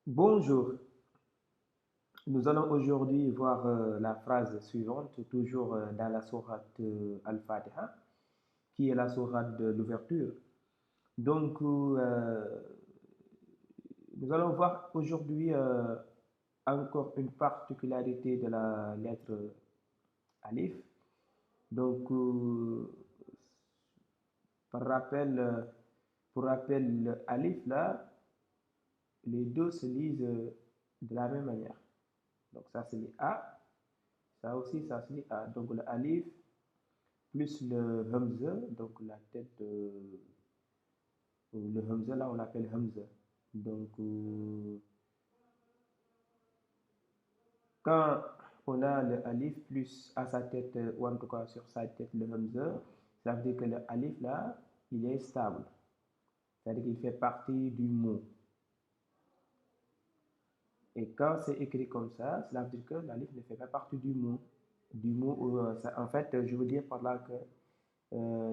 Bonjour, nous allons aujourd'hui voir la phrase suivante, toujours dans la sourate Al-Fatiha, qui est la sourate de l'ouverture. Donc, nous allons voir aujourd'hui encore une particularité de la lettre Alif. Donc, par rappel, pour rappel, le Alif là, les deux se lisent de la même manière. Donc, ça se lit A. Ça aussi, ça se lit A. Donc le alif plus le hamza, donc la tête de le hamza, là on l'appelle hamza. Donc quand on a le alif plus à sa tête, ou en tout cas sur sa tête le hamza, ça veut dire que le alif là, il est stable. C'est-à-dire qu'il fait partie du mot. Et quand c'est écrit comme ça veut dire que l'alif ne fait pas partie du mot. En fait, je veux dire par là que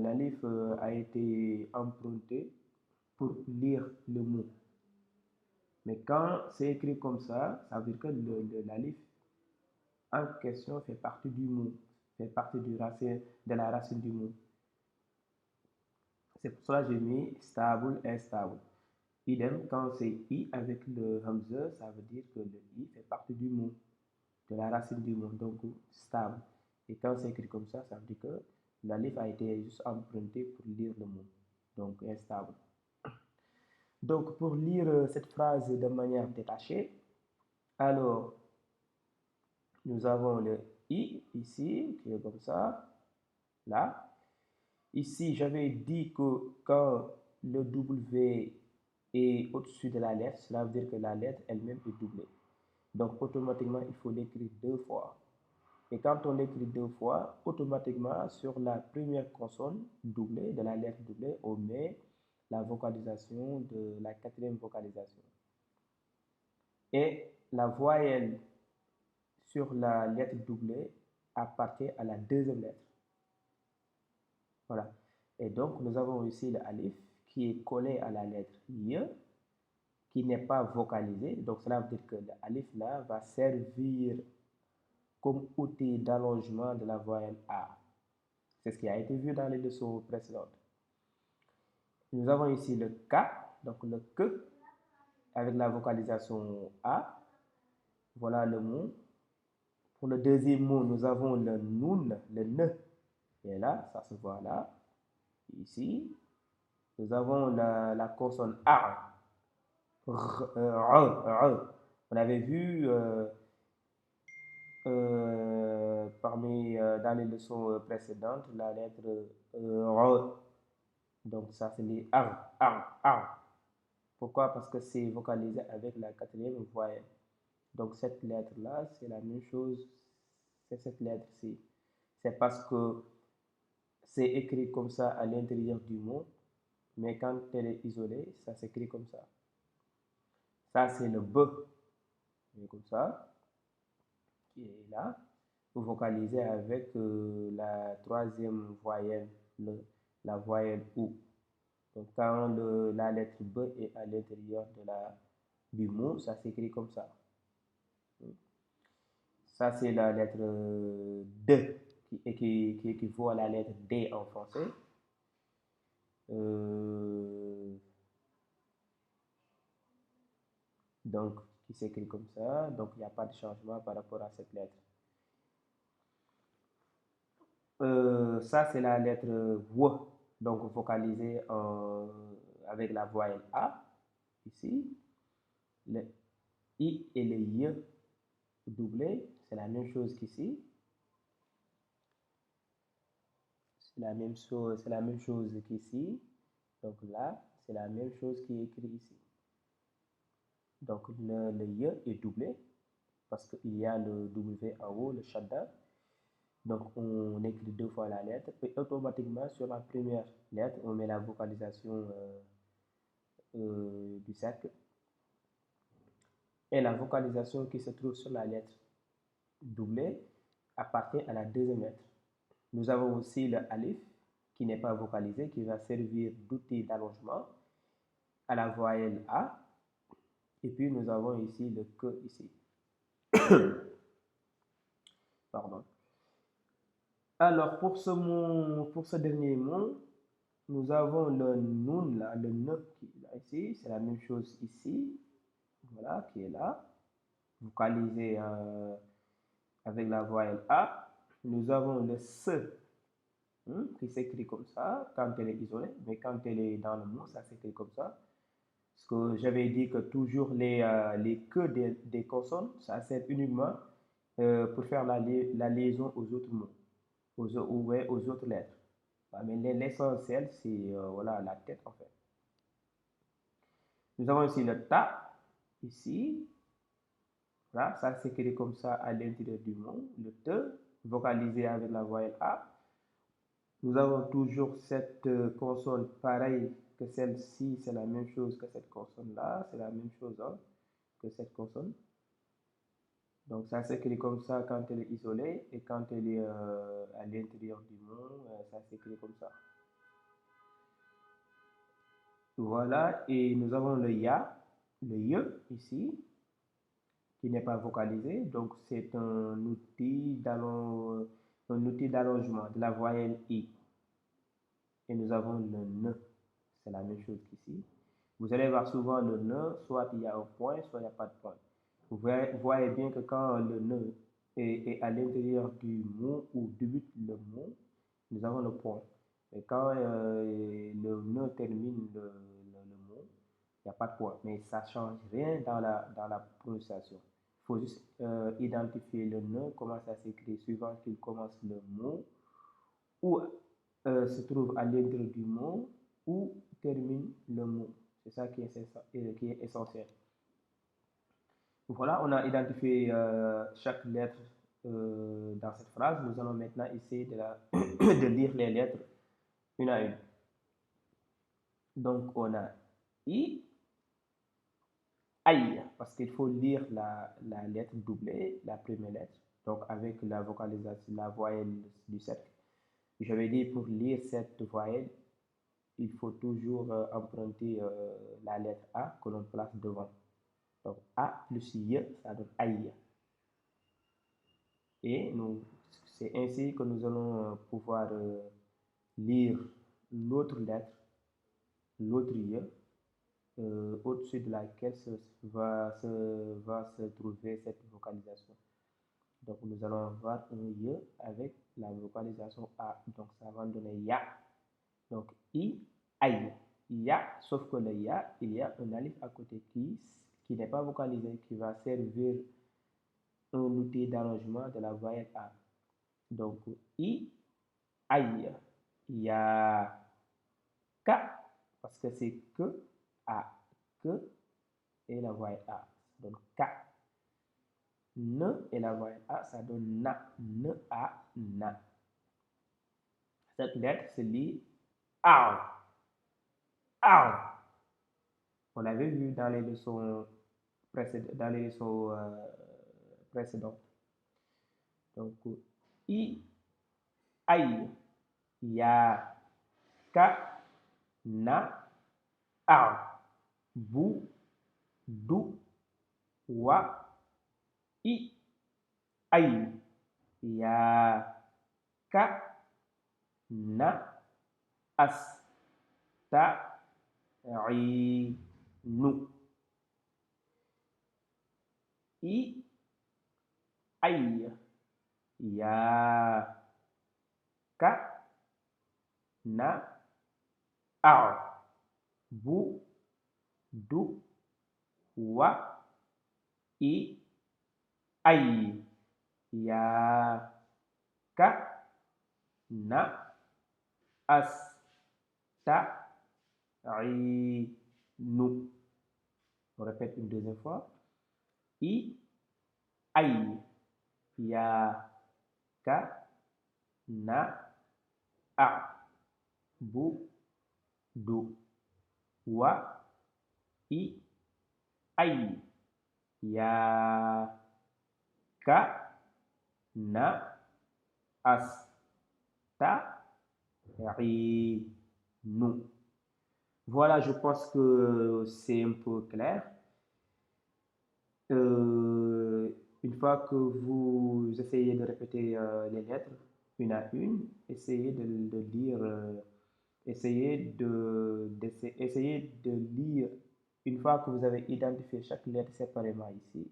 l'alif a été emprunté pour lire le mot. Mais quand c'est écrit comme ça veut dire que l'alif en question fait partie du mot, fait partie de la racine du mot. C'est pour cela que j'ai mis stable, instable. Idem, quand c'est i avec le hamza, ça veut dire que le i fait partie du mot, de la racine du mot, donc stable. Et quand c'est écrit comme ça veut dire que l'alif a été juste emprunté pour lire le mot, donc instable. Donc, pour lire cette phrase de manière détachée, alors, nous avons le i ici, qui est comme ça, là. Ici, j'avais dit que quand le W est au-dessus de la lettre, cela veut dire que la lettre elle-même est doublée. Donc, automatiquement, il faut l'écrire deux fois. Et quand on l'écrit deux fois, automatiquement, sur la première consonne doublée, de la lettre doublée, on met la vocalisation de la quatrième vocalisation. Et la voyelle sur la lettre doublée appartient à la deuxième lettre. Voilà. Et donc, nous avons ici le alif qui est collé à la lettre I, qui n'est pas vocalisé. Donc, cela veut dire que le alif là va servir comme outil d'allongement de la voyelle A. C'est ce qui a été vu dans les leçons précédentes. Nous avons ici le K, donc le K avec la vocalisation A. Voilà le mot. Pour le deuxième mot, nous avons le Nun, le N. Et là, ça se voit là. Ici, nous avons la consonne A. On avait vu dans les leçons précédentes la lettre R. Donc ça se lit ar. Pourquoi? Parce que c'est vocalisé avec la quatrième voyelle. Donc cette lettre-là, c'est la même chose, c'est cette lettre-ci. C'est parce que c'est écrit comme ça à l'intérieur du mot, mais quand elle est isolée, ça s'écrit comme ça. Ça, c'est le B, comme ça, qui est là. Vous vocalisez avec la troisième voyelle, la voyelle OU. Donc, quand la lettre B est à l'intérieur du mot, ça s'écrit comme ça. Ça, c'est la lettre D, qui équivaut à la lettre D en français. Donc, qui s'écrit comme ça. Donc, il n'y a pas de changement par rapport à cette lettre. Ça, c'est la lettre W, donc vocalisée avec la voyelle A, ici. Le I et le Y doublés, c'est la même chose qu'ici. C'est la même chose qu'ici. Donc là, c'est la même chose qui est écrit ici. Donc le Y est doublé parce qu'il y a le W en haut, le shadda. Donc on écrit deux fois la lettre et automatiquement sur la première lettre, on met la vocalisation du cercle. Et la vocalisation qui se trouve sur la lettre doublée appartient à la deuxième lettre. Nous avons aussi le alif qui n'est pas vocalisé, qui va servir d'outil d'allongement à la voyelle A. Et puis nous avons ici le que ici. Pardon. Alors pour ce dernier mot, nous avons le nun là, le ne qui est là ici, c'est la même chose ici, voilà, qui est là, vocalisé avec la voyelle A. Nous avons le se qui s'écrit comme ça quand elle est isolée, mais quand elle est dans le mot, ça s'écrit comme ça. Parce que j'avais dit que toujours les que des consonnes, ça sert uniquement pour faire la liaison aux autres mots, aux autres lettres. Mais l'essentiel, c'est voilà, la tête en fait. Nous avons aussi le ta, ici. Voilà, ça s'écrit comme ça à l'intérieur du mot. Le te, vocalisé avec la voyelle A. Nous avons toujours cette consonne pareille que celle-ci, c'est la même chose que cette consonne-là, c'est la même chose hein, que cette consonne. Donc ça s'écrit comme ça quand elle est isolée et quand elle est à l'intérieur du mot, ça s'écrit comme ça. Voilà, et nous avons le ya, le ye ici, qui n'est pas vocalisé. Donc c'est un outil d'allongement de la voyelle i. Et nous avons le ne, c'est la même chose qu'ici. Vous allez voir souvent le ne, soit il y a un point, soit il n'y a pas de point. Vous voyez bien que quand le ne est à l'intérieur du mot ou débute le mot, nous avons le point. Et quand le ne termine le mot, il n'y a pas de point. Mais ça ne change rien dans la prononciation. Il faut juste identifier le ne, comment ça s'écrit, suivant qu'il commence le mot, ou se trouve à l'intérieur du mot, ou termine le mot. C'est ça qui est essentiel. Voilà, on a identifié chaque lettre dans cette phrase. Nous allons maintenant essayer de lire les lettres une à une. Donc, on a I, aïe, parce qu'il faut lire la lettre doublée, la première lettre, donc avec la vocalisation, la voyelle du cercle. J'avais dit pour lire cette voyelle, il faut toujours emprunter la lettre A que l'on place devant. Donc A plus Y, ça donne aïe. Et c'est ainsi que nous allons pouvoir lire l'autre lettre, l'autre Y, au-dessus de laquelle va se trouver cette vocalisation. Donc nous allons avoir un Y avec la vocalisation A. Donc ça va donner Ya. Donc I, aïe. Ya, sauf que le Ya, il y a un alif à côté qui n'est pas vocalisé, qui va servir un outil d'arrangement de la voyelle A. Donc I, aïe. Ya, Ka, parce que c'est que A, que et la voyelle A. Donc Ka. Ne et la voyelle A, ça donne Na. Ne, A, Na. Cette lettre se lit Ao. Ao. On l'avait vu dans les leçons précédentes. Donc, I, aïe, ya, ka, na, ao, bu, du, wa, I, aïe, ya, ka, na, as, ta, i, nu. I, aïe, ya, ka, na, ao, bu, du, wa, I, aïe, ya, ka, na, as, ta, i, nu. On répète une deuxième fois. I, aïe, ya, ka, na, a, bu, du, wa, I, aïe, ya, ka, na, as, ta, i, nu. Voilà, je pense que c'est un peu clair. fois que vous essayez de répéter les lettres une à une, essayez de lire, essayez de lire, une fois que vous avez identifié chaque lettre séparément ici,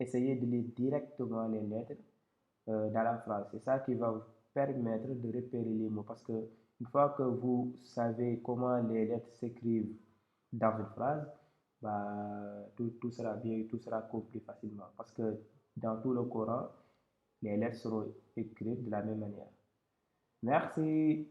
essayez de lire directement les lettres dans la phrase. C'est ça qui va vous permettre de repérer les mots parce que une fois que vous savez comment les lettres s'écrivent dans une phrase, bah, tout sera bien, tout sera compris facilement parce que dans tout le Coran, les lettres seront écrites de la même manière. Merci.